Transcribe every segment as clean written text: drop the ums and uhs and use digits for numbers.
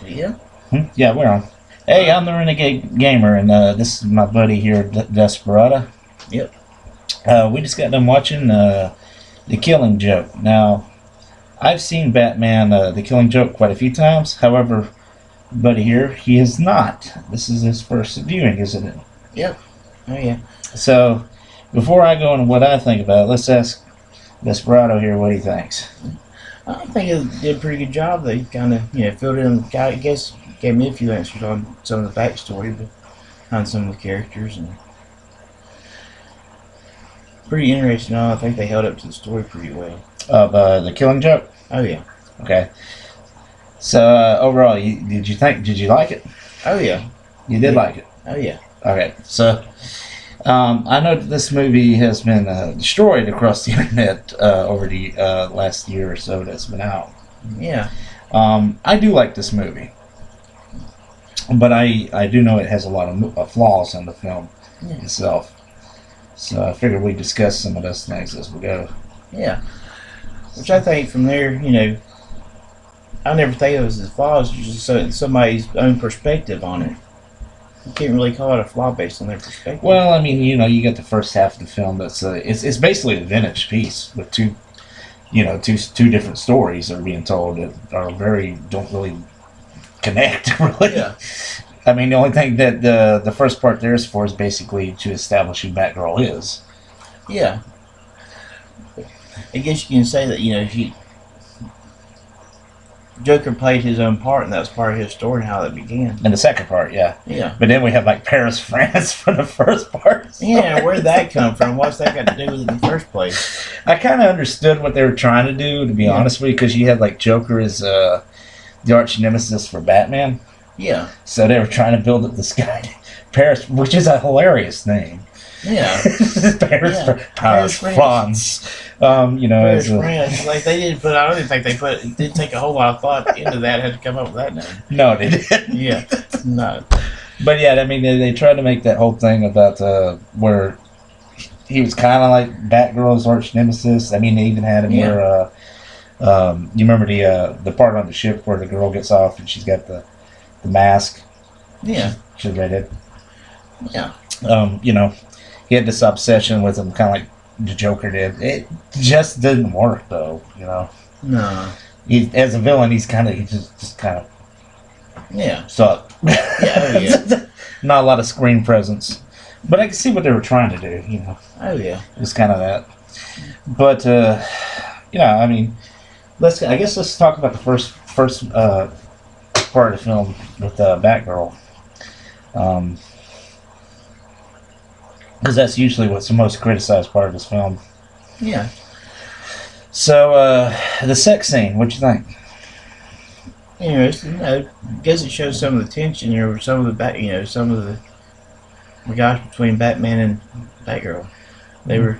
Yeah. Yeah, we're on. Hey, I'm the Renegade Gamer, and this is my buddy here, Desperado. Yep. We just got done watching The Killing Joke. Now, I've seen Batman The Killing Joke quite a few times. However, buddy here, he has not. This is his first viewing, isn't it? Yep. Oh yeah. So, before I go into what I think about it, let's ask Desperado here what he thinks. I think it did a pretty good job. They kind of filled in. I guess gave me a few answers on some of the backstory behind some of the characters and pretty interesting. I think they held up to the story pretty well. Of The Killing Joke? Oh yeah. Okay. So, overall, did you like it? Oh yeah. You did like it? Oh yeah. Okay, so I know that this movie has been destroyed across the internet over the last year or so that's been out. Yeah. I do like this movie, but I do know it has a lot of flaws in the film itself. So I figured we'd discuss some of those things as we go. Yeah. Which I think from there, I never think of it as flaws. It's just somebody's own perspective on it. You can't really call it a flaw based on their perspective. Well, I mean, you get the first half of the film that's it's basically a vintage piece with two different stories that are being told that are don't really connect really. Yeah. I mean, the only thing that the first part there is for is basically to establish who Batgirl is. Yeah. I guess you can say that Joker played his own part, and that was part of his story and how that began. In the second part, yeah. Yeah. But then we have like Paris, France for the first part. Yeah, where'd that come from? What's that got to do with it in the first place? I kind of understood what they were trying to do, to be honest with you, because you had like Joker as the arch nemesis for Batman. Yeah. So they were trying to build up this guy, Paris, which is a hilarious name. Yeah. Paris France. Paris France. Like they didn't put. I don't even think it didn't take a whole lot of thought into that. Had to come up with that name. No, they didn't. Yeah. No. But yeah, I mean, they tried to make that whole thing about where he was kind of like Batgirl's arch nemesis. I mean, they even had him where you remember the part on the ship where the girl gets off and she's got the mask. Yeah. She's redhead. Yeah. He had this obsession with him, kind of like the Joker did. It just didn't work, though. No. As a villain, he just kind of sucked. Yeah. Not a lot of screen presence, but I can see what they were trying to do. Oh yeah. It was kind of that. But I mean, let's talk about the first part of the film with Batgirl. Because that's usually what's the most criticized part of this film. Yeah. So, the sex scene, what'd you think? Interesting. I guess it shows some of the tension or some of the some of the gosh between Batman and Batgirl. They were,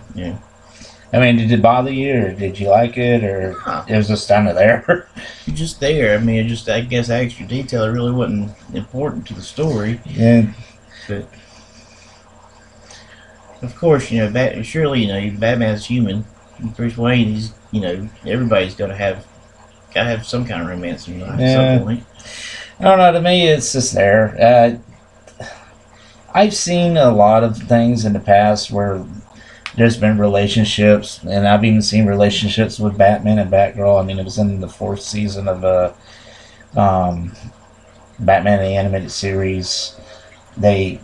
I mean, did it bother you, or did you like it, or it was just kind of there? Just there. I mean, I guess extra detail. It really wasn't important to the story. Yeah. But of course, surely, Batman's human. Bruce Wayne, he's, everybody's got to have some kind of romance in life at some point. I don't know. To me, it's just there. I've seen a lot of things in the past where there's been relationships, and I've even seen relationships with Batman and Batgirl. I mean, it was in the 4th season of Batman the Animated Series. They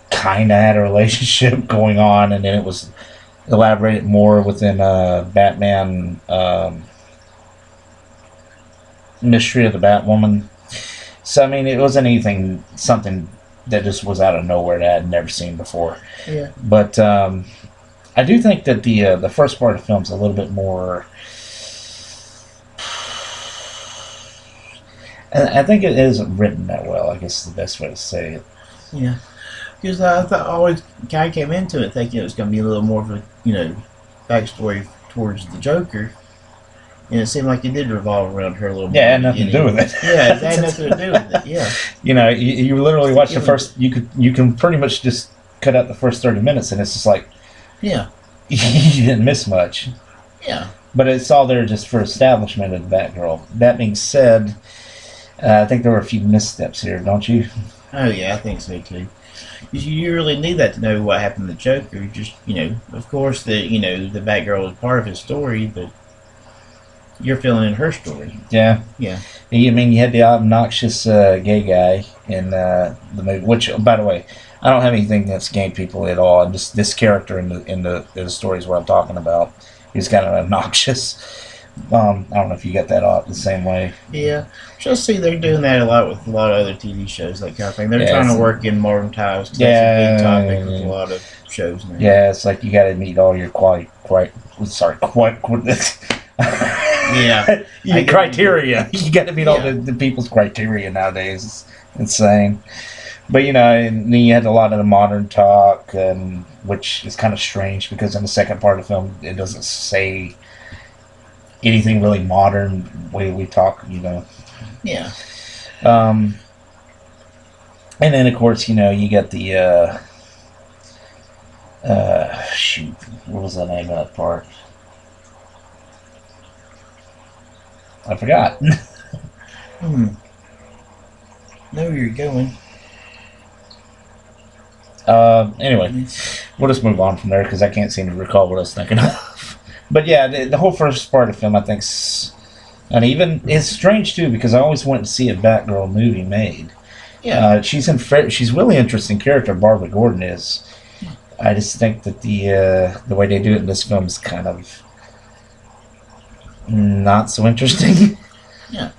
kind of had a relationship going on, and then it was elaborated more within Batman Mystery of the Batwoman. So I mean, it wasn't something that just was out of nowhere that I had never seen before. Yeah. But I do think that the first part of the film is a little bit more. I think it isn't written that well. I guess is the best way to say it. Yeah. Because I always kind of came into it thinking it was going to be a little more of a, backstory towards the Joker. And it seemed like it did revolve around her a little bit. Yeah, it had nothing to do with it. Yeah, it had nothing to do with it, yeah. You literally watch the first, you can pretty much just cut out the first 30 minutes and it's just like, yeah, you didn't miss much. Yeah. But it's all there just for establishment of the Batgirl. That being said, I think there were a few missteps here, don't you? Oh yeah, I think so too. 'Cause you really need that to know what happened to Joker. Just of course, the Batgirl is part of his story, but you're filling in her story. Yeah. Yeah. I mean, you had the obnoxious gay guy in the movie. Which, by the way, I don't have anything against gay people at all. And just this character in the story is what I'm talking about. He's kind of obnoxious. I don't know if you get that off the same way. Yeah, just see they're doing that a lot with a lot of other TV shows, that kind of thing. They're Yeah, trying to work in modern times. 'Cause yeah, that's a big topic with a lot of shows now. Yeah, it's like you got to meet all your Yeah, your criteria. You got to meet all the people's criteria nowadays. It's insane. But and then you had a lot of the modern talk, which is kind of strange because in the second part of the film, it doesn't say anything really modern way we talk. Yeah. And then of course, you got the shoot, what was the name of that part? I forgot. Know where you're going. Anyway, we'll just move on from there because I can't seem to recall what I was thinking of. But yeah, the whole first part of the film, I think, and even it's strange too because I always wanted to see a Batgirl movie made. Yeah, she's really interesting character. Barbara Gordon is. I just think that the way they do it in this film is kind of not so interesting. Yeah,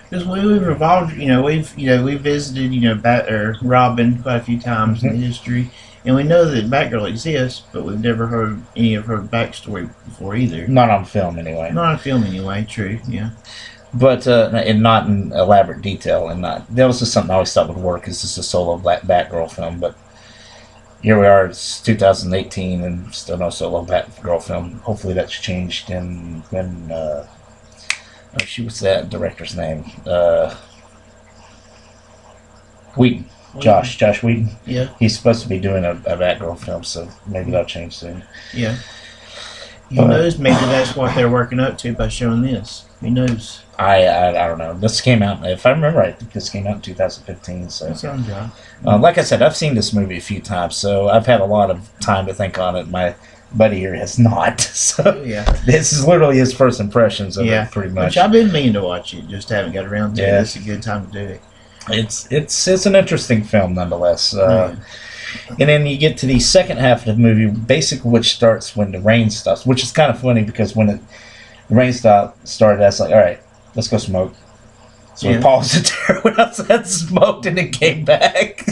because we've revolved. We've visited Robin quite a few times in history, and we know that Batgirl exists, but we've never heard any of her backstory before either. Not on film, anyway. Not on film, anyway. True. Yeah. But and not in elaborate detail, and that was just something I always thought would work. Is just a solo Batgirl film, but here we are. It's 2018, and still no solo Batgirl film. Hopefully, that's changed. And when what's that director's name? Whedon. Josh Whedon. Yeah. He's supposed to be doing a Batgirl film, so maybe that'll change soon. Yeah. Who knows? Maybe that's what they're working up to by showing this. Who knows? I don't know. This came out, if I remember right, this came out in 2015. So that sounds right. Like I said, I've seen this movie a few times, so I've had a lot of time to think on it. My buddy here has not. So yeah, this is literally his first impressions of it, pretty much. Which I've been meaning to watch it, just haven't got around to it. It's a good time to do it. It's an interesting film nonetheless. And then you get to the second half of the movie, basically, which starts when the rain stops, which is kind of funny because when the rain started, that's like, all right, let's go smoke. So we paused it there when I smoked and then came back.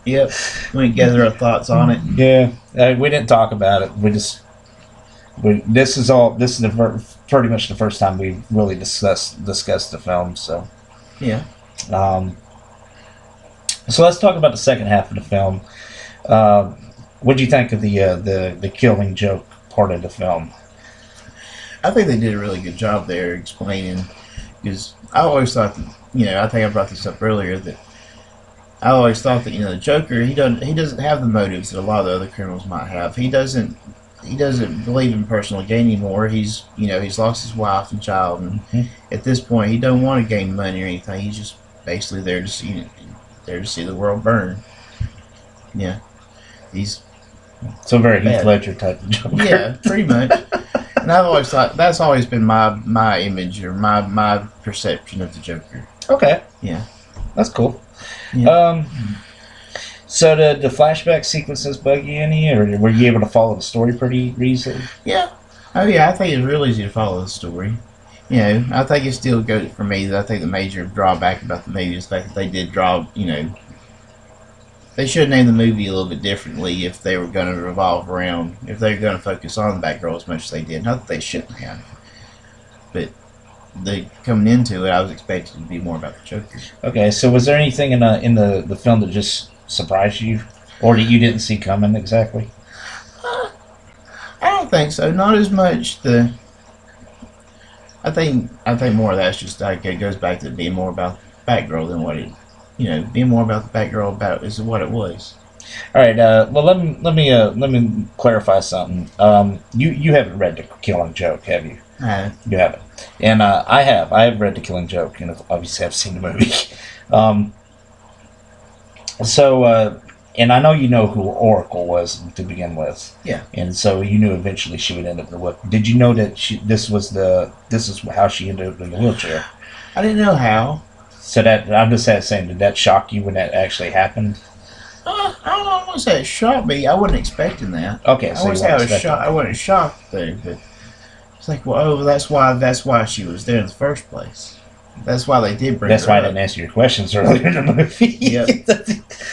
Yep, we gather our thoughts on it. Yeah, we didn't talk about it. This is pretty much the first time we really discussed the film. So yeah. So let's talk about the second half of the film. What do you think of the Killing Joke part of the film? I think they did a really good job there explaining, because I always thought that, I think I brought this up earlier, that I always thought that the Joker, he doesn't have the motives that a lot of the other criminals might have. He doesn't believe in personal gain anymore. He's lost his wife and child, and at this point he don't want to gain money or anything. He's just basically there to see the world burn. Yeah. He's so very Heath Ledger type of Joker. Yeah, pretty much. And I've always thought that's always been my image or my perception of the Joker. Okay. Yeah. That's cool. Yeah. So the flashback sequences bug you any, or were you able to follow the story pretty easily? Yeah. Oh yeah, I think it's real easy to follow the story. I think it still goes for me. I think the major drawback about the movie is the fact that they did draw. They should have named the movie a little bit differently if they were going to revolve around, if they were going to focus on Batgirl as much as they did. Not that they shouldn't have, but coming into it, I was expecting it to be more about the Joker. Okay, so was there anything in the film that just surprised you, or that you didn't see coming exactly? I don't think so. Not as much. I think more of that's just like it goes back to being more about Batgirl than what it. Being more about the Batgirl is what it was. All right. Well, let me clarify something. You haven't read The Killing Joke, have you? No. You haven't. And I have read The Killing Joke, and obviously I've seen the movie. um, and I know you know who Oracle was to begin with. Yeah. And so you knew eventually she would end up in the wheelchair. Did you know that this is how she ended up in the wheelchair? I didn't know how. So that I'm just saying, did that shock you when that actually happened? I don't know. I wouldn't say it shocked me. I wasn't expecting that. Okay, I so wouldn't say I was shocked. I wasn't shocked though, but it's like, well, oh, that's why she was there in the first place. That's why they did bring. That's her why up. I didn't answer your questions earlier in the movie. Yep.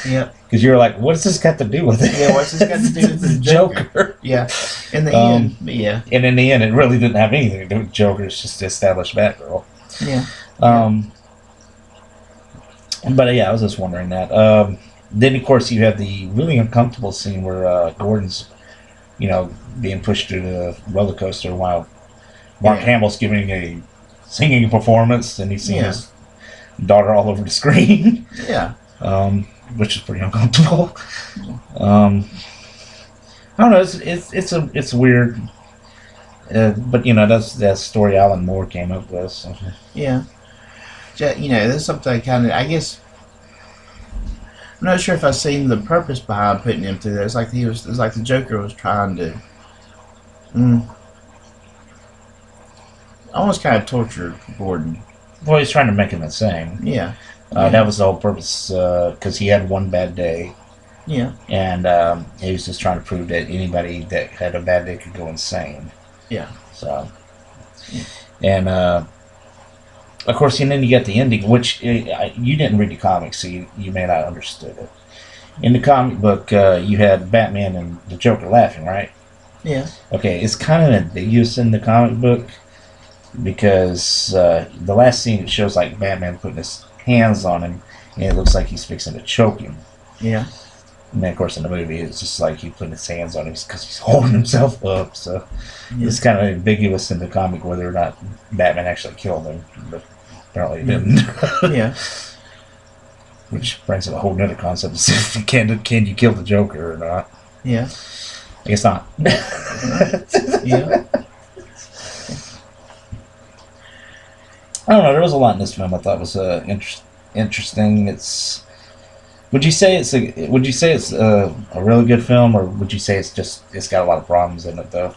Yep. Because you were like, "What's this got to do with it?" Yeah, what's this got to do with the Joker? Yeah. In the end, yeah. And in the end, it really didn't have anything to do with Joker. It's just to establish Batgirl. Yeah. But yeah, I was just wondering that. Then, of course, you have the really uncomfortable scene where Gordon's, being pushed through the roller coaster while Mark Hamill's giving a singing performance, and he's seeing his daughter all over the screen. Yeah. Which is pretty uncomfortable. I don't know. It's weird. But that's story Alan Moore came up with. So. Yeah. There's something kind of, I guess, I'm not sure if I've seen the purpose behind putting him through that. It's like the Joker was trying to almost kind of torture Gordon. Well, he's trying to make him insane. Yeah. That was the whole purpose, because he had one bad day. Yeah. And he was just trying to prove that anybody that had a bad day could go insane. Yeah. So, and of course, and then you get the ending, which you didn't read the comics, so you may not have understood it. In the comic book, you had Batman and the Joker laughing, right? Yeah. Okay, it's kind of ambiguous in the comic book because the last scene it shows like Batman putting his hands on him, and it looks like he's fixing to choke him. Yeah. And then, of course, in the movie, it's just like he putting his hands on him because he's holding himself up. So it's kind of ambiguous in the comic whether or not Batman actually killed him, but apparently he didn't. Yeah. Which brings up a whole nother concept: can you kill the Joker or not? Yeah. I guess not. Yeah. I don't know. There was a lot in this film I thought was interesting. Would you say it's a really good film, or would you say it's got a lot of problems in it though?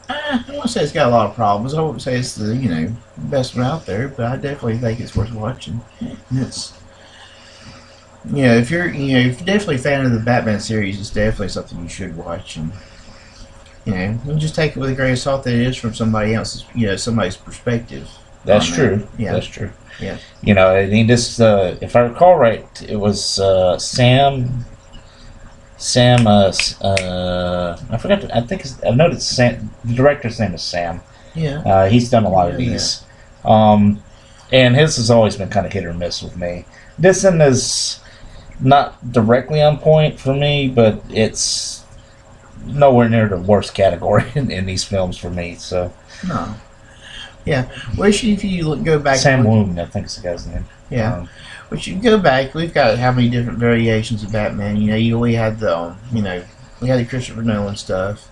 I wouldn't say it's got a lot of problems. I wouldn't say it's the best one out there, but I definitely think it's worth watching. And it's if you're definitely a fan of the Batman series, it's definitely something you should watch. And you just take it with a grain of salt that it is from somebody else's somebody's perspective. That's true. Yeah. That's true. Yeah. I mean, this, if I recall right, it was Sam. I forgot. I think I noticed Sam. The director's name is Sam. Yeah. He's done a lot of these, and his has always been kind of hit or miss with me. This one is not directly on point for me, but it's nowhere near the worst category in these films for me. So. No. Yeah, well, if you go back... Sam Woon, I think is the guy's name. Yeah. But you can go back, we've got how many different variations of Batman. We had the, we had the Christopher Nolan stuff.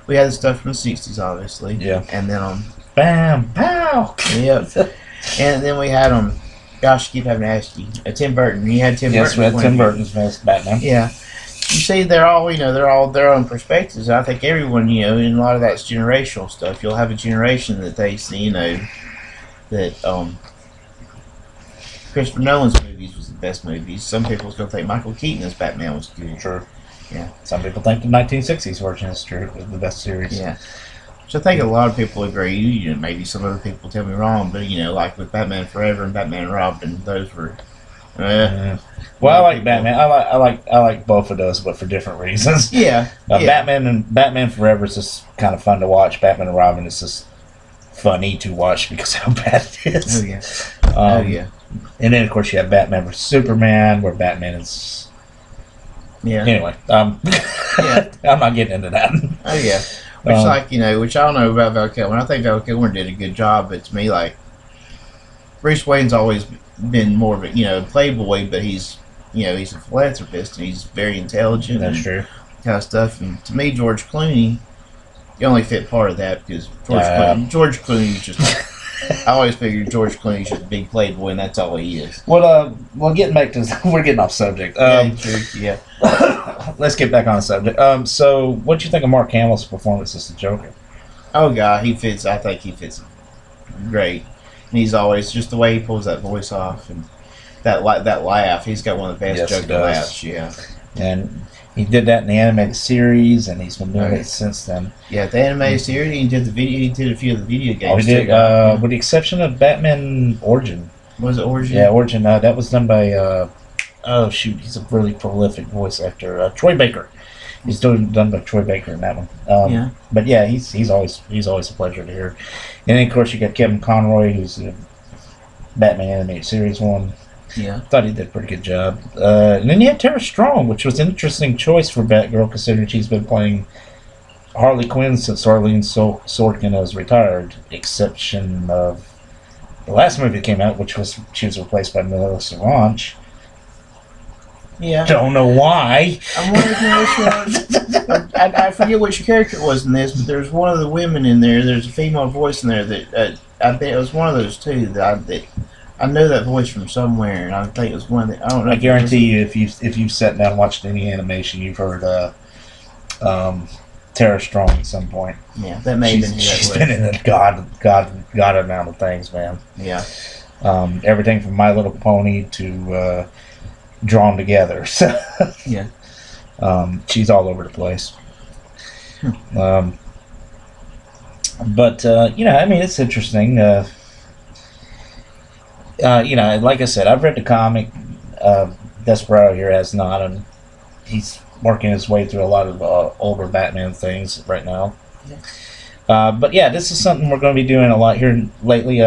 We had the stuff from the 60s, obviously. Yeah. And then, bam, pow! Yep. And then we had, gosh, I keep having to ask you, Tim Burton. You had Tim Burton. Yes, we had Tim Burton's best Batman. Yeah. You see, they're all their own perspectives. I think everyone, and a lot of that's generational stuff. You'll have a generation that thinks, that Christopher Nolan's movies was the best movies. Some people's going to think Michael Keaton's Batman was good. Sure. Yeah. Some people think the 1960s version is the best series. Yeah. So I think a lot of people agree. Maybe some other people tell me wrong, but like with Batman Forever and Batman and Robin, those were. Well, I like Batman. I like both of those, but for different reasons. Yeah. Batman Forever is just kind of fun to watch. Batman and Robin is just funny to watch because of how bad it is. Oh yeah. And then of course you have Batman vs Superman, where Batman is. Yeah. Anyway, yeah. I'm not getting into that. Oh yeah. Which I don't know about Val Kilmer. I think Val Kilmer did a good job, but to me, like, Bruce Wayne's always been more of a playboy, but he's a philanthropist and he's very intelligent. That's true. Kind of stuff. And to me, George Clooney, You only fit part of that because George Clooney's just. I always figured George Clooney's just a big playboy, and that's all he is. Well, getting back to we're getting off subject. Yeah. Let's get back on the subject. So what do you think of Mark Hamill's performance as the Joker? Oh God, he fits. I think he fits great, and he's always just the way he pulls that voice off and that laugh. He's got one of the best Joker laughs. Yeah. And he did that in the animated series, and he's been doing it since then. Yeah, the animated series. He did the video. He did a few of the video games. Oh, he did. With the exception of Batman Origin. Was it Origin? Yeah, Origin. That was done by. Oh shoot, he's a really prolific voice actor. Troy Baker. He's done by Troy Baker in that one. Yeah. But yeah, he's always a pleasure to hear. And then of course you got Kevin Conroy, who's the Batman animated series one. Yeah. Thought he did a pretty good job. And then you had Tara Strong, which was an interesting choice for Batgirl, considering she's been playing Harley Quinn since Arlene Sorkin was retired, exception of the last movie that came out, which was she was replaced by Melissa Launch. Yeah. Don't know why. I'm wondering I forget which character it was in this, but there's one of the women in there. There's a female voice in there that I bet it was one of those two that I know that voice from somewhere, and I think it was one of the. I don't know. I guarantee you, if you've sat down and watched any animation, you've heard Tara Strong at some point. Yeah, that may have been. She's been in a god amount of things, man. Yeah. Everything from My Little Pony to Drawn Together. So yeah. She's all over the place. But I mean, it's interesting. Like I said, I've read the comic. Desperado here has not, and he's working his way through a lot of older Batman things right now. Yeah. But yeah, this is something we're going to be doing a lot here lately.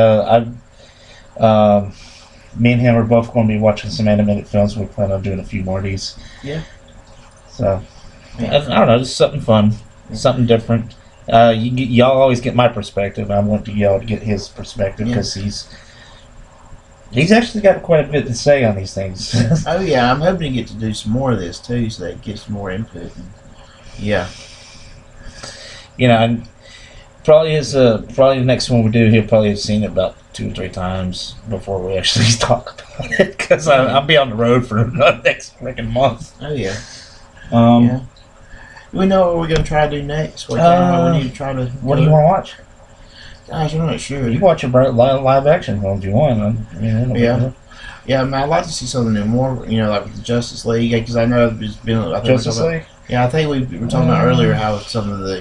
Me and him are both going to be watching some animated films. We plan on doing a few more of these. Yeah. So, yeah. I don't know, just something fun, something different. Y'all always get my perspective. I want y'all to get his perspective because he's actually got quite a bit to say on these things. Oh yeah, I'm hoping to get to do some more of this too, so that it gets more input. Yeah. And probably the next one we do, he'll probably have seen it about 2 or 3 times before we actually talk about it, because I'll be on the road for the next freaking month. Oh yeah. Yeah. We know what we're gonna try to do next. We need to try to. What do you want to watch? Gosh, I'm not sure. You watch a live action film if you want. Yeah. I mean, I'd like to see something new, more. Like with the Justice League, because I know it's been. Justice League. Yeah, I think we were talking about earlier how some of the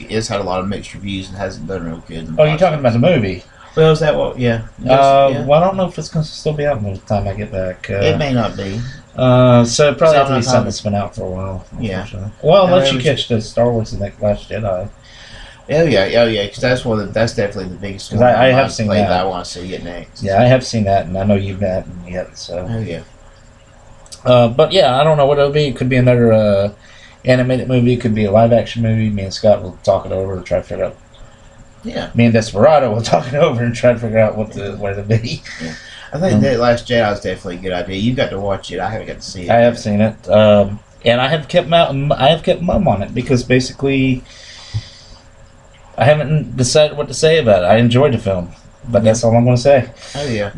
it's had a lot of mixed reviews and hasn't done real good. Oh, you're talking about the movie? Well, is that what? Yeah. Well, I don't know if it's going to still be out by the time I get back. It may not be. So it probably have to be something that's been out for a while. Yeah. Well, unless you catch the Star Wars: The Last Jedi. Oh yeah, because that's definitely the biggest one. I have seen that. I want to see it next. Yeah, I have seen that, and I know you haven't yet. So. Oh yeah. But yeah, I don't know what it'll be. It could be another animated movie. It could be a live action movie. Me and Scott will talk it over and try to figure out. Yeah. Me and Desperado will talk it over and try to figure out where to be. Yeah. I think that Last Jedi is definitely a good idea. You got to watch it. I haven't got to see it. I have seen it, and I have kept mum on it because basically I haven't decided what to say about it. I enjoyed the film, but that's all I'm going to say. Oh yeah,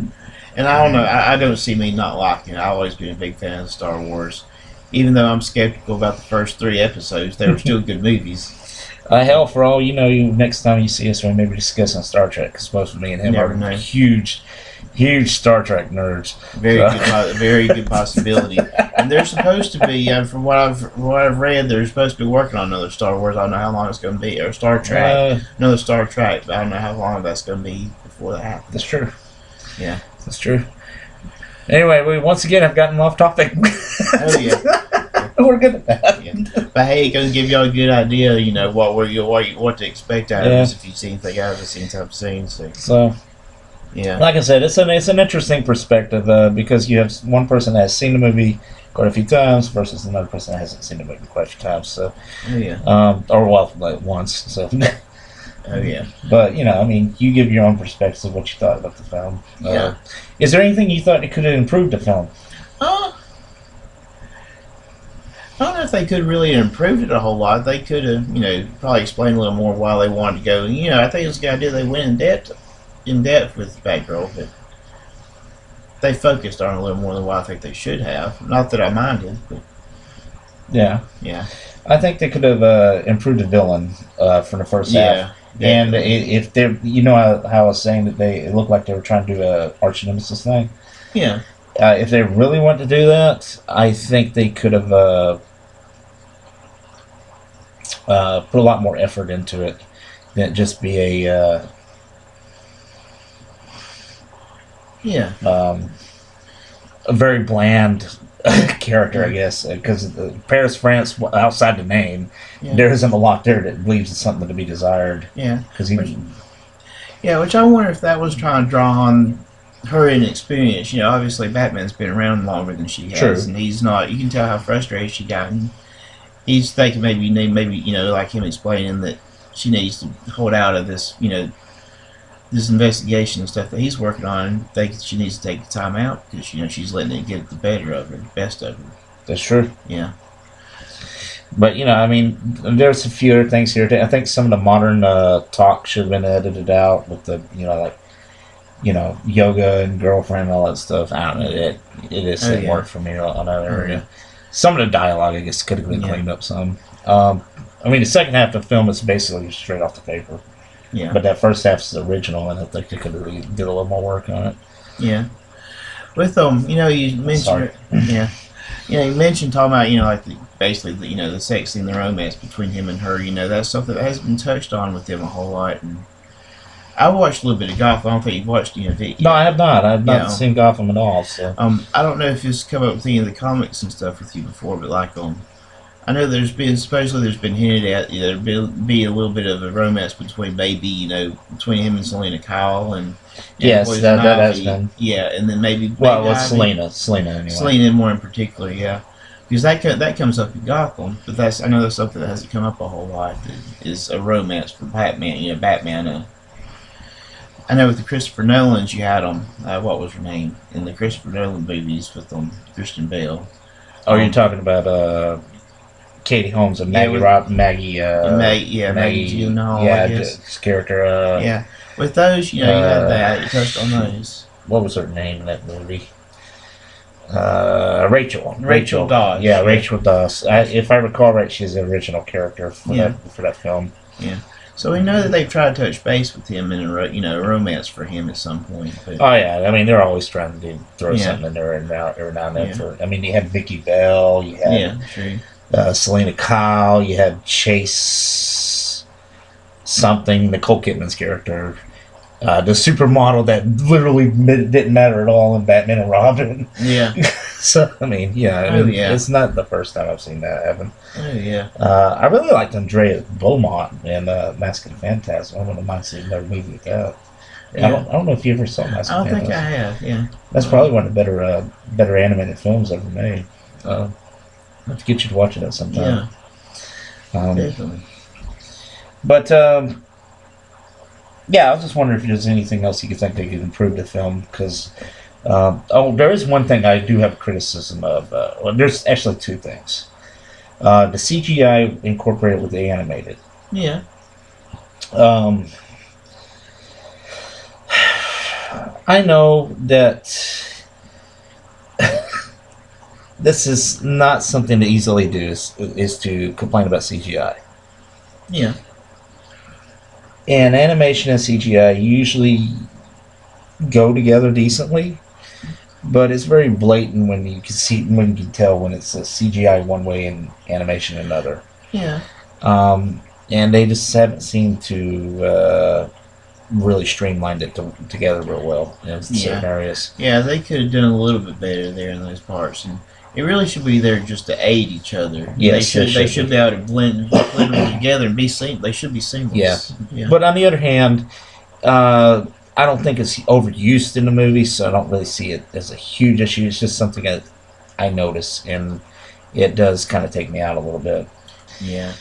and I don't know. I don't see me not liking it. I've always been a big fan of Star Wars, even though I'm skeptical about the first 3 episodes. They were still good movies. Hell, for all you know, next time you see us, we may be discussing Star Trek because both me and him are huge Star Trek nerds. Very good possibility. And they're supposed to be, from what I've read, they're supposed to be working on another Star Wars. I don't know how long it's going to be, or Star Trek, another Star Trek. But I don't know how long that's going to be before that happens. That's true. Yeah, that's true. Anyway, once again, I've gotten off topic. Oh yeah. We're good at that. Yeah. But hey, it's going to give y'all a good idea, what to expect out of us if you see anything out of us anytime soon. So, yeah. Like I said, it's an interesting perspective because you have one person that has seen the movie quite a few times versus another person that hasn't seen the movie quite a few times. So, like once. So. Oh yeah. But you give your own perspective of what you thought about the film. Yeah. Is there anything you thought it could have improved the film? I don't know if they could really have improved it a whole lot. They could have, probably explained a little more why they wanted to go. I think it's a good idea they went in depth with Batgirl, but they focused on it a little more than what I think they should have. Not that I minded, but Yeah. yeah, I think they could have improved the villain from the first half. yeah, And definitely. if they're, how I was saying that it looked like they were trying to do a arch nemesis thing. Yeah, If they really want to do that, I think they could have put a lot more effort into it than just be yeah, a very bland character, I yeah, guess, because Paris, France, outside the name, yeah, there isn't a lot there that leaves something to be desired. yeah. Because Which, yeah, which I wonder if that was trying to draw on her inexperience. Obviously Batman's been around longer than she has, true, and he's not. You can tell how frustrated she got. And he's thinking maybe like him explaining that she needs to hold out of this investigation and stuff that he's working on. And think she needs to take the time out because she's letting it get the better of her, the best of her. that's true. Yeah, But I mean, there's a few other things here. I think some of the modern talk should have been edited out with the like yoga and girlfriend and all that stuff. I don't know. It just didn't work for me on that area. Yeah. Some of the dialogue, I guess, could have been cleaned up some. I mean, the second half of the film is basically straight off the paper. Yeah. But that first half is original, and I think they could have really did a little more work on it. Yeah. With you mentioned yeah. You mentioned talking about like basically the sex scene, the romance between him and her. That's something that hasn't been touched on with them a whole lot. And I watched a little bit of Gotham. I don't think you've watched No, I have not. I have not Yeah. seen Gotham at all. So I don't know if it's come up with any of the comics and stuff with you before, but I know supposedly there's been hinted at there'd be a little bit of a romance between between him and Selena Kyle and yes, Poison that has Ivy. been. Yeah, and then maybe Well, with Ivy. Selena anyway. Selena more in particular, yeah, because that comes up in Gotham, but I know that's something that hasn't come up a whole lot. Is a romance for Batman. Batman. I know with the Christopher Nolans, you had what was her name in the Christopher Nolan movies with Christian Bale. Oh, you're talking about Katie Holmes and Maggie Maggie Maggie Gyllenhaal, yeah, I guess. this character. Yeah, with those, you had that. You touched on those. What was her name in that movie? Rachel. Rachel Dawes. Yeah, Rachel Dawes. If I recall right, she's the original character for that film. Yeah. So we know that they've tried to touch base with him in a romance for him at some point. But, oh yeah, I mean they're always trying to throw something in there every now and then. I mean, you had Vicky Bell, you had true. Selena Kyle, you had Chase something, Nicole Kidman's character, the supermodel that literally didn't matter at all in Batman and Robin. Yeah. So I mean, it's not the first time I've seen that happen. Oh yeah. I really liked Andrea Beaumont in Mask of the Phantasm. I wouldn't mind seeing another movie with that. Yeah. I don't know if you ever saw Mask of the Phantasm. I don't think I have. Yeah. That's probably one of the better animated films ever made. I'll have to get you to watch it at some time. Yeah. Definitely. But yeah, I was just wondering if there's anything else you could think they could improve the film, because there is one thing I do have criticism of. Well, there's actually two things. The CGI incorporated with the animated. Yeah. I know that this is not something to easily do, is to complain about CGI. Yeah. And animation and CGI usually go together decently, but it's very blatant when you can tell when it's a CGI one way and animation another. Yeah. And they just haven't seemed to really streamline it together real well in certain areas. Yeah, they could have done a little bit better there in those parts, and it really should be there just to aid each other. Yes, they should be able to blend them together and be They should be seamless. Yeah. But on the other hand, I don't think it's overused in the movie, so I don't really see it as a huge issue. It's just something that I notice, and it does kind of take me out a little bit. Yeah.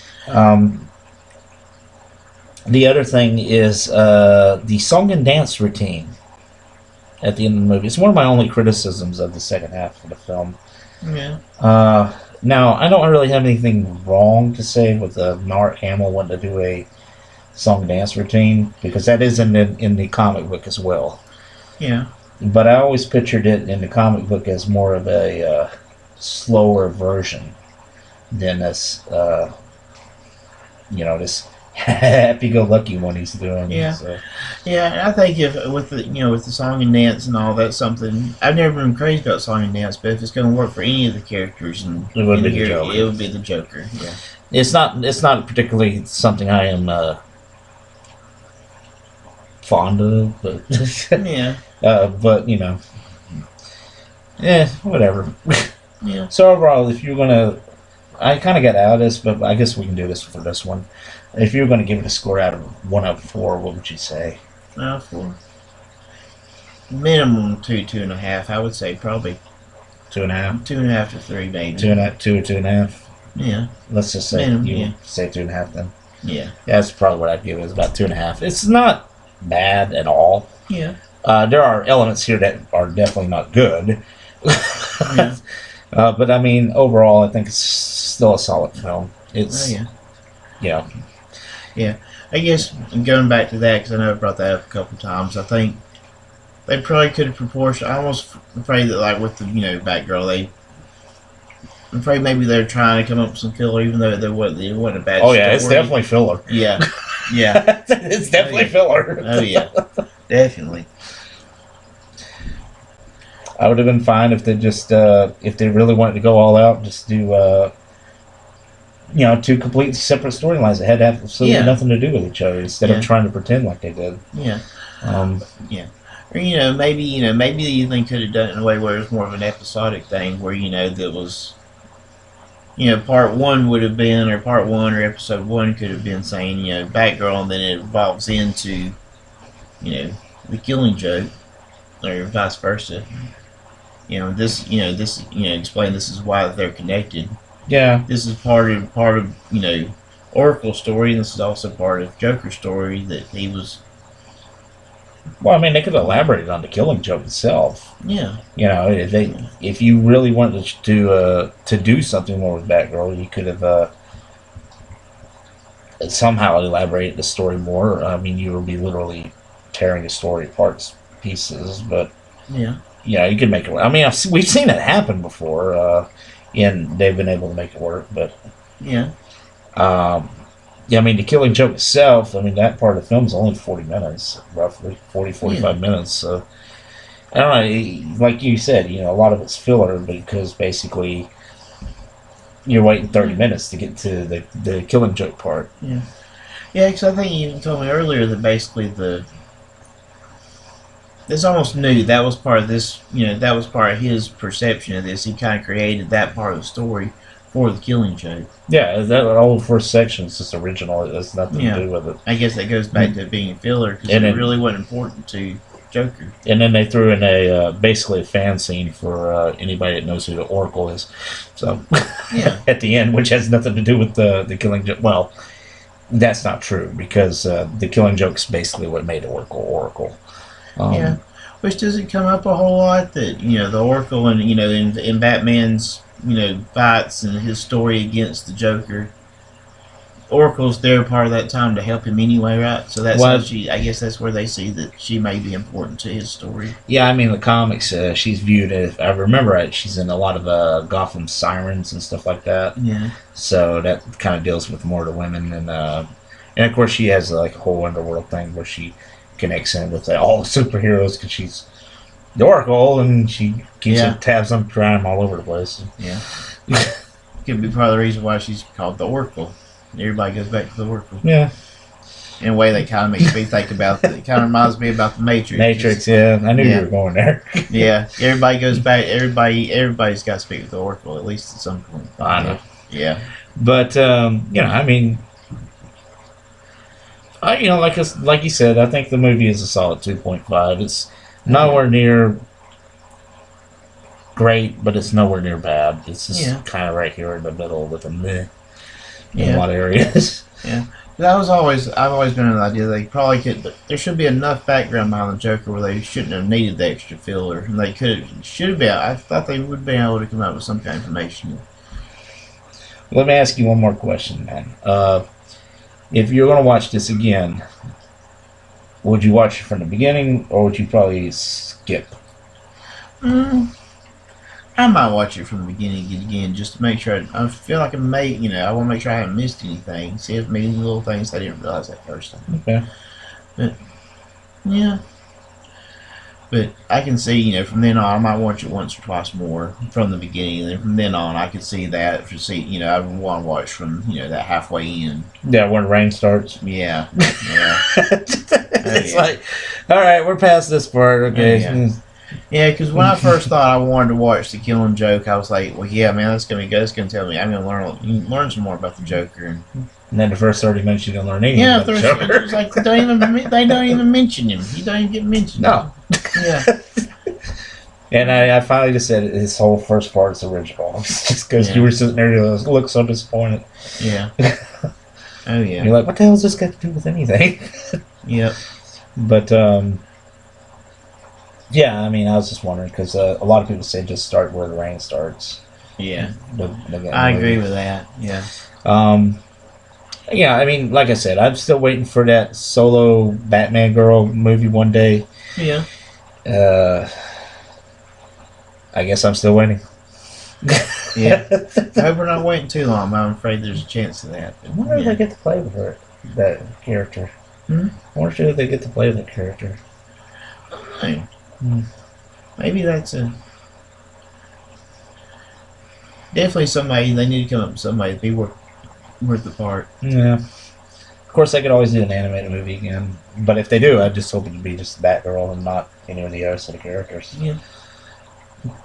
The other thing is the song and dance routine at the end of the movie. It's one of my only criticisms of the second half of the film. Yeah. Now, I don't really have anything wrong to say with Mark Hamill wanting to do a song and dance routine because that is in the comic book as well. Yeah. But I always pictured it in the comic book as more of a slower version than this, this happy-go-lucky one he's doing. Yeah. So. Yeah, I think if with the song and dance and all that's something I've never been crazy about song and dance, but if it's going to work for any of the characters, and It would be the Joker. it would be the Joker. Yeah, It's not particularly something I am fond of, but yeah, but whatever. yeah. So overall, if you're gonna, I kind of got out of this, but I guess we can do this for this one. If you were going to give it a score out of 1 out of 4, what would you say? For minimum 2.5. I would say probably 2.5. 2.5 to 3, maybe. 2.5. Yeah. Let's just say Minimum, say 2.5 then. Yeah. That's probably what I'd give it. Is about 2.5. It's not bad at all. Yeah. There are elements here that are definitely not good. Yeah. But I mean, overall, I think it's still a solid film. It's Yeah, I guess going back to that, because I know I brought that up a couple times, I think they probably could have proportioned. I almost afraid that, like with the Batgirl, I'm afraid maybe they're trying to come up with some filler, even though it wasn't a bad. Oh yeah, story. it's definitely filler. Yeah, yeah, It's definitely filler. oh yeah, definitely. I would have been fine if they just if they really wanted to go all out, just do 2 completely separate storylines that had absolutely nothing to do with each other instead of trying to pretend like they did. Yeah. Yeah. Or maybe you think could have done it in a way where it was more of an episodic thing, where that was part 1 would have been, or part 1 or episode 1 could have been saying Batgirl, and then it evolves into the Killing Joke, or vice versa. Explain this is why they're connected. Yeah. This is part of Oracle's story, and this is also part of Joker's story that he was. Well, I mean, they could elaborate on the Killing Joke itself. Yeah. If you really wanted to do something more with Batgirl, you could have somehow elaborated the story more. I mean, you would be literally tearing the story apart pieces, but yeah, you could make it work. I mean, we've seen it happen before. And they've been able to make it work, but yeah. I mean, the Killing Joke itself, I mean, that part of the film is only 40 minutes, roughly 45 minutes. So I don't know, like you said, a lot of it's filler because basically you're waiting 30 minutes to get to the Killing Joke part. Yeah, because I think you told me earlier that basically it's almost new. That was part of this. That was part of his perception of this. He kind of created that part of the story for the Killing Joke. Yeah, that whole first section is just original. It has nothing to do with it. I guess that goes back to being a filler because it really wasn't important to Joker. And then they threw in basically a fan scene for anybody that knows who the Oracle is. So at the end, which has nothing to do with the Killing Joke. Well, that's not true because the Killing Joke's basically what made Oracle. Which doesn't come up a whole lot. That the Oracle and in Batman's fights and his story against the Joker, Oracle's there part of that time to help him anyway, right? So that's how I guess that's where they see that she may be important to his story. Yeah, I mean the comics, she's viewed as, if I remember right, she's in a lot of Gotham Sirens and stuff like that. Yeah. So that kind of deals with more the women and of course she has like a whole underworld thing where she connects in with all the superheroes because she's the Oracle and she keeps her tabs on crime all over the place. Yeah. Could be part of the reason why she's called the Oracle. Everybody goes back to the Oracle. Yeah. In a way that kind of makes me think about it. Kind of reminds me about the Matrix. Matrix, yeah. I knew you were going there. Yeah. Everybody goes back. Everybody's got to speak with the Oracle at least at some point. I know. Yeah. But I mean, like you said, I think the movie is a solid 2.5. It's nowhere near great, but it's nowhere near bad. It's just kind of right here in the middle with a meh in a lot of areas. Yeah. I've always been an idea they probably could, but there should be enough background behind the Joker where they shouldn't have needed the extra filler, and they should have been. I thought they would be able to come up with some kind of information Let me ask you one more question, man. If you're going to watch this again, would you watch it from the beginning, or would you probably skip? Mm, I might watch it from the beginning again just to make sure. I feel like I I want to make sure I haven't missed anything. See if maybe little things I didn't realize that first time. Okay. But yeah, but I can see, from then on, I might watch it once or twice more from the beginning, and then from then on, I could see that. I would want to watch from, that halfway in. Yeah, when rain starts. Yeah, yeah. It's like, all right, we're past this part. Okay. Yeah. Yeah, because when I first thought I wanted to watch The Killing Joke, I was like, well, yeah, man, that's gonna tell me I'm gonna learn some more about the Joker. And then the first 30 minutes you don't learn anything. Yeah, about the Joker. it's like they don't even mention him. He don't even get mentioned. No. Yeah. And I finally just said his whole first part is original. Just because you were sitting there, you look so disappointed. Yeah. Oh yeah. You're like, what the hell does this got to do with anything? Yep. But yeah, I mean, I was just wondering because a lot of people say just start where the rain starts. Yeah. I agree with that. Yeah. Yeah, I mean, like I said, I'm still waiting for that solo Batman girl movie one day. Yeah. I guess I'm still waiting. Yeah. I hope we're not waiting too long. I'm afraid there's a chance of that. I wonder if they get to play with her, that character. Hmm? I wonder if they get to play with that character. Hey. Maybe that's definitely somebody. They need to come up with somebody to be worth the part. Yeah. Of course, they could always do an animated movie again. But if they do, I just hope it to be just Batgirl and not any of the rest of the characters. Yeah.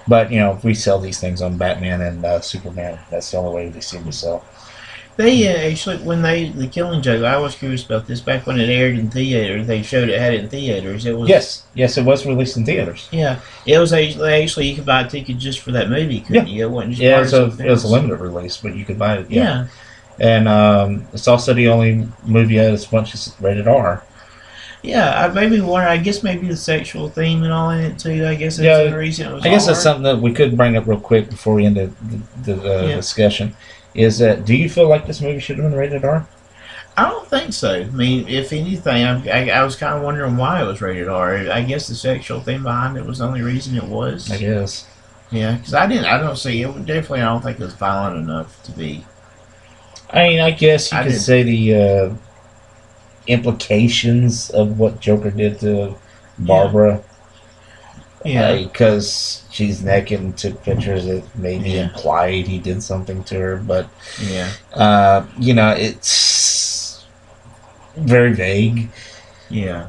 But, if we sell these things on Batman and Superman, that's the only way they seem to sell. They actually, when The Killing Joke, I was curious about this. Back when it aired in theaters, they had it in theaters. It was yes, it was released in theaters. Yeah, it was actually you could buy a ticket just for that movie, couldn't you? It wasn't just it was a limited release, but you could buy it. Yeah. And it's also the only movie that's bunch is rated R. Yeah, I guess maybe the sexual theme and all in it too. I guess that's the reason it was. I guess that's something that we could bring up real quick before we end the discussion. Is that, do you feel like this movie should have been rated R? I don't think so. I mean, if anything, I was kind of wondering why it was rated R. I guess the sexual theme behind it was the only reason it was. I guess. Yeah, because I don't see it. Definitely, I don't think it was violent enough to be. I mean, I guess you could say the implications of what Joker did to Barbara. Yeah. Because she's naked and took pictures that maybe implied he did something to her. But, it's very vague. Yeah.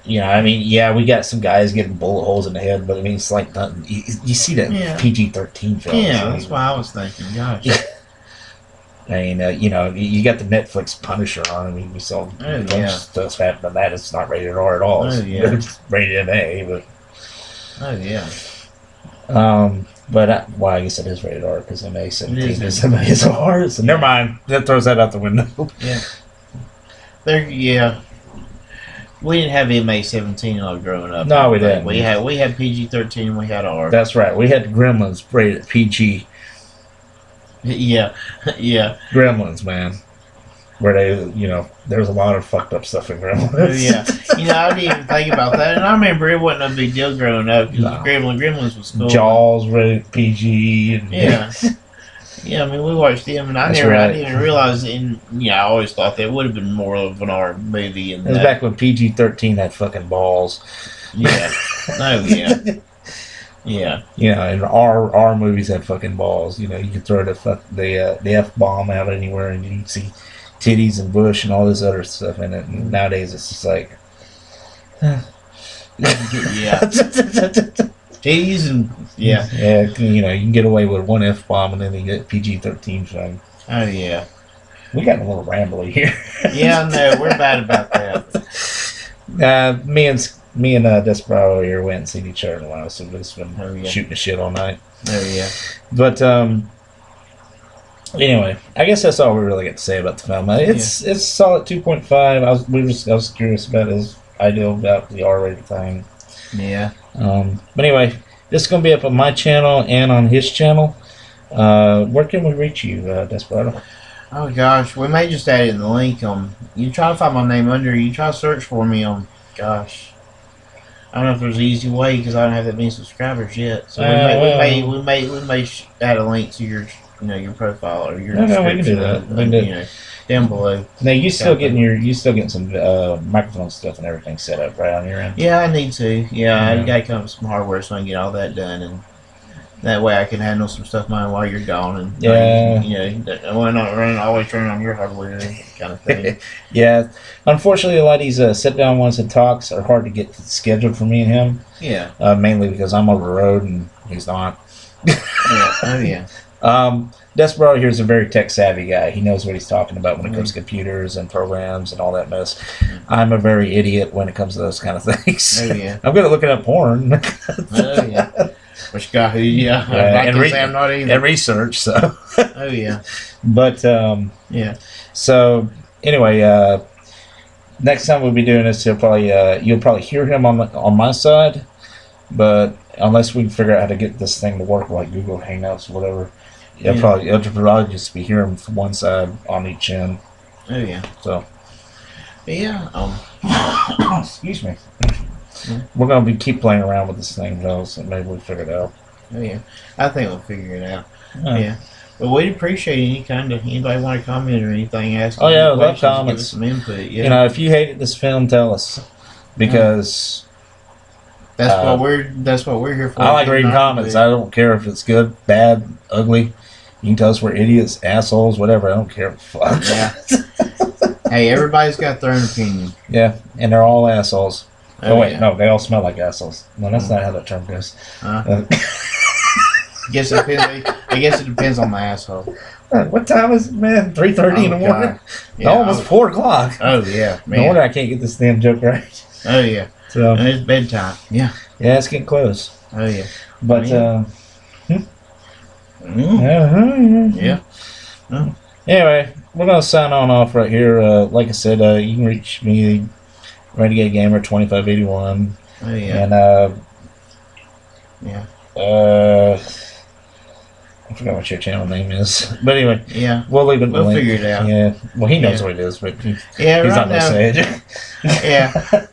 I mean, we got some guys getting bullet holes in the head, but I mean, it's like nothing. You see that PG-13 film. Yeah, that's what I was thinking. Gosh. I mean, you got the Netflix Punisher on. I mean, we saw a bunch of stuff happen on that. It's not rated R at all. It's rated A, but. Oh yeah. But I guess it is rated R because MA 17 is R. So never mind. That throws that out the window. Yeah. We didn't have MA 17 all growing up. No, we didn't. We had PG 13. We had R. That's right. We had Gremlins rated PG. Yeah. Yeah. Gremlins, man. Where they, there's a lot of fucked up stuff in Gremlins. Yeah. I didn't even think about that. And I remember it wasn't a big deal growing up because Gremlins was cool. Jaws rated PG. And Yeah, I mean, we watched them, and I didn't even realize. I always thought that would have been more of an R movie. It was back when PG-13 had fucking balls. Yeah. Oh yeah. Yeah. And our movies had fucking balls. You could throw the F bomb out anywhere, and you'd see titties and bush and all this other stuff in it. And nowadays, it's just like, yeah. Titties and you can get away with one F bomb, and then you get PG-13 film. Oh yeah. We got a little rambly here. Yeah, no, we're bad about that. Me and Desperado here went and seen each other in a while, so we've just been shooting the shit all night. Oh yeah. But anyway, I guess that's all we really got to say about the film. It's solid 2.5. I was curious about his idea about the R-rated thing. Yeah. But anyway, this is gonna be up on my channel and on his channel. Where can we reach you, Desperado? Oh gosh, we may just add it in the link. You try to find my name under. You try to search for me on. Gosh, I don't know if there's an easy way because I don't have that many subscribers yet. So we may add a link to your your profile or your No, we can do description. that. Down below. Now you still getting some microphone stuff and everything set up right on your end. Yeah, I need to. Yeah, I got to come up with some hardware so I can get all that done, and that way I can handle some stuff mine while you're gone, and we're not always running on your hardware kind of thing. Yeah, unfortunately, a lot of these sit down ones and talks are hard to get scheduled for me and him. Yeah. Mainly because I'm over the road and he's not. Yeah. Oh yeah. Desperado here is a very tech savvy guy. He knows what he's talking about when it comes to computers and programs and all that mess. I'm a very idiot when it comes to those kind of things. Oh yeah. I'm good at looking up porn. Oh yeah. Which guy? I'm not either. And research. So. Oh yeah. But yeah. So anyway, next time we'll be doing this, you'll probably hear him on my side, but unless we can figure out how to get this thing to work like Google Hangouts or whatever. It'll probably just be hearing from one side on each end. Oh yeah. So. Yeah. Excuse me. We're gonna keep playing around with this thing though, so maybe we'll figure it out. Oh yeah. I think we'll figure it out. Yeah. But we'd appreciate anybody want to comment or anything, ask. Oh yeah, love comments. Give us some input. Yeah. You know, if you hated this film, tell us because. That's what we're here for. I like reading comments. I don't care if it's good, bad, ugly. You can tell us we're idiots, assholes, whatever. I don't care. Fuck. Yeah. Hey, everybody's got their own opinion. Yeah, and they're all assholes. Oh, wait, no, they all smell like assholes. No, that's not how that term goes. I guess it depends on the asshole. What time is it, man? 3:30 in the morning? Yeah, almost 4 o'clock. Oh, yeah, man. No wonder I can't get this damn joke right. Oh, yeah. So, and it's bedtime. Yeah. Yeah, it's getting close. Oh, yeah. But, yeah. Oh. Anyway, we're going to sign on off right here. Like I said, you can reach me, Renegade Gamer 2581. Oh, yeah. And, I forgot what your channel name is. But anyway, yeah, we'll leave it. We'll figure it out. Yeah. Well, he knows what it is, but he's right not going to say it. Yeah.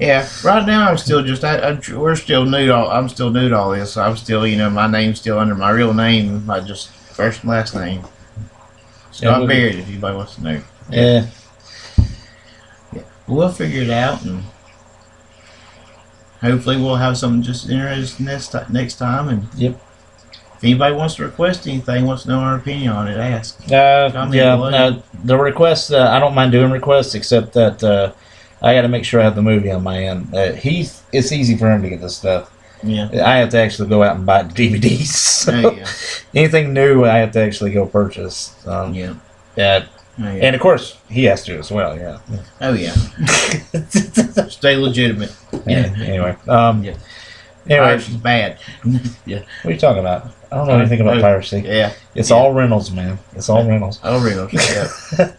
Yeah, right now I'm still just we're still new. I'm still new to all this. So I'm still, my name's still under my real name, my just first and last name. Scott Barrett, if anybody wants to know. Yeah. We'll figure it out, and hopefully we'll have something just interesting next time. And yep. If anybody wants to request anything, wants to know our opinion on it, ask. The requests, I don't mind doing requests, except that. I got to make sure I have the movie on my end. It's easy for him to get this stuff. Yeah. I have to actually go out and buy the DVDs. So anything new, I have to actually go purchase. Yeah. And of course, he has to as well. Yeah. Oh yeah. Stay legitimate. Yeah. Anyway. Yeah. Anyway, piracy's bad. Yeah. What are you talking about? I don't know anything about piracy. Yeah. It's all rentals, man. It's all rentals. All rentals. Yeah.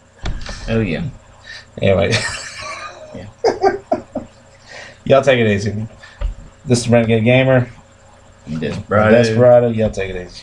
Oh yeah. Anyway. Yeah. Y'all take it easy. This is Renegade Gamer. Desperado. Y'all take it easy.